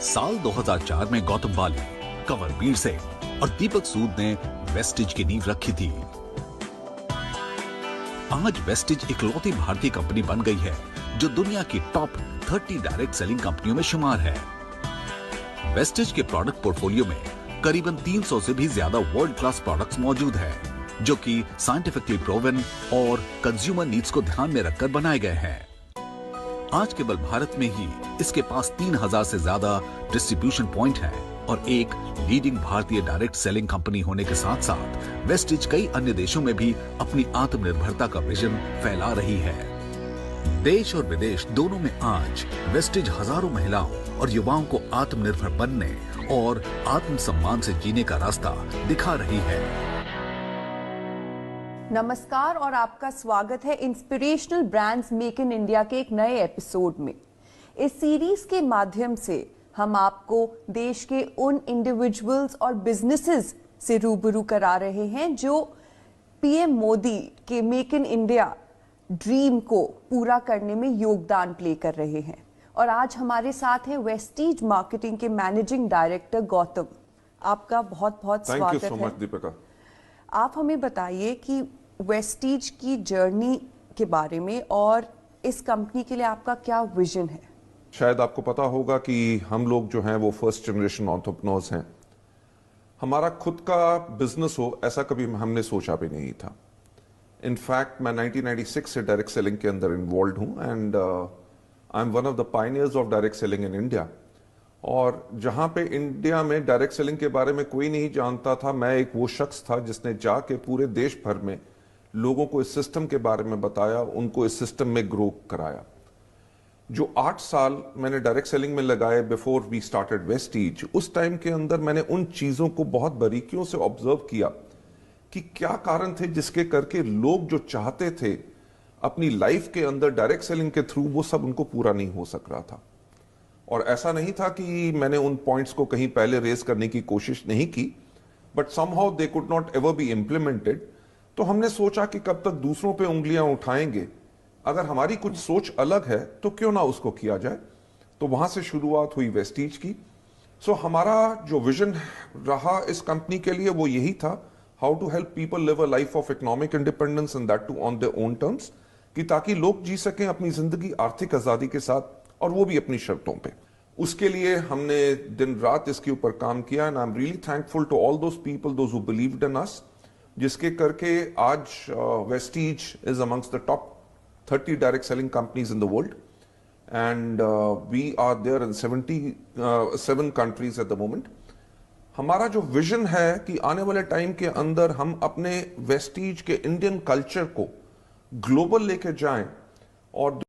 साल 2004 में गौतम वाली, कंवरवीर सेठ और दीपक सूद ने वेस्टिज की नींव रखी थी। आज वेस्टिज इकलौती भारतीय कंपनी बन गई है जो दुनिया की टॉप 30 डायरेक्ट सेलिंग कंपनियों में शुमार है। वेस्टिज के प्रोडक्ट पोर्टफोलियो में करीबन 300 से भी ज्यादा वर्ल्ड क्लास प्रोडक्ट्स मौजूद हैं, जो कि साइंटिफिकली प्रूवन और कंज्यूमर नीड्स को ध्यान में रखकर बनाए गए हैं। आज केवल भारत में ही इसके पास 3000 से ज्यादा डिस्ट्रीब्यूशन पॉइंट हैं और एक लीडिंग भारतीय डायरेक्ट सेलिंग कंपनी होने के साथ साथ वेस्टिज कई अन्य देशों में भी अपनी आत्मनिर्भरता का विजन फैला रही है। देश और विदेश दोनों में आज वेस्टिज हजारों महिलाओं और युवाओं को आत्मनिर्भर बनने और आत्मसम्मान से जीने का रास्ता दिखा रही है। नमस्कार और आपका स्वागत है inspirational brands make in India के एक नए एपिसोड में। इस सीरीज के माध्यम से हम आपको देश के उन इंडिविजुअल्स और बिजनेसेस से रूबरू करा रहे हैं जो पीएम मोदी के मेक इन इंडिया ड्रीम को पूरा करने में योगदान प्ले कर रहे हैं। और आज हमारे साथ हैं वेस्टिज मार्केटिंग के मैनेजिंग डायरेक्टर गौतम। आपका बहुत बहुत स्वागत है। Thank you so much Deepika. आप हमें बताइए कि वेस्टिज की जर्नी के बारे में और इस कंपनी के लिए आपका क्या विजन है। शायद आपको पता होगा कि हम लोग जो हैं वो फर्स्ट जनरेशन एंटरप्रेन्योर्स हैं। हमारा खुद का बिजनेस हो ऐसा कभी हमने सोचा भी नहीं था। इनफैक्ट मैं 1996 से डायरेक्ट सेलिंग के अंदर इन्वॉल्व हूं and I M one of the pioneers of direct selling in India. और जहां पे इंडिया में डायरेक्ट सेलिंग के बारे में कोई नहीं जानता था, मैं एक वो शख्स था जिसने जाके पूरे देश भर में लोगों को इस सिस्टम के बारे में बताया, उनको इस सिस्टम में ग्रो कराया। जो 8 साल मैंने डायरेक्ट सेलिंग में लगाए बिफोर वी स्टार्टेड वेस्टिज, उस टाइम के अंदर मैंने उन चीजों को बहुत बारीकियों से ऑब्जर्व किया कि क्या कारण थे जिसके करके लोग जो चाहते थे अपनी लाइफ के अंदर डायरेक्ट सेलिंग के थ्रू, वो सब उनको पूरा नहीं हो सक रहा था। और ऐसा नहीं था कि मैंने उन पॉइंट्स को कहीं पहले रेज करने की कोशिश नहीं की, but somehow they could not ever be implemented. तो हमने सोचा कि कब तक दूसरों पे उंगलियां उठाएंगे, अगर हमारी कुछ सोच अलग है तो क्यों ना उसको किया जाए। तो वहां से शुरुआत हुई वेस्टिज की। सो हमारा जो विजन रहा इस कंपनी के लिए वो यही था, how to help people live a life of economic independence and that too on their own terms, कि ताकि लोग जी सकें अपनी जिंदगी आर्थिक आजादी के साथ, और वो भी अपनी शर्तों पे। उसके लिए हमने दिन रात इसके ऊपर काम किया and I am really thankful to all those people those who believed in us, जिसके करके आज Vestige is amongst the top 30 direct selling companies in the world and we are there in 77 countries at the moment. हमारा जो vision है कि आने वाले time के अंदर हम अपने वेस्टिज के इंडियन कल्चर को ग्लोबल लेके जाएं और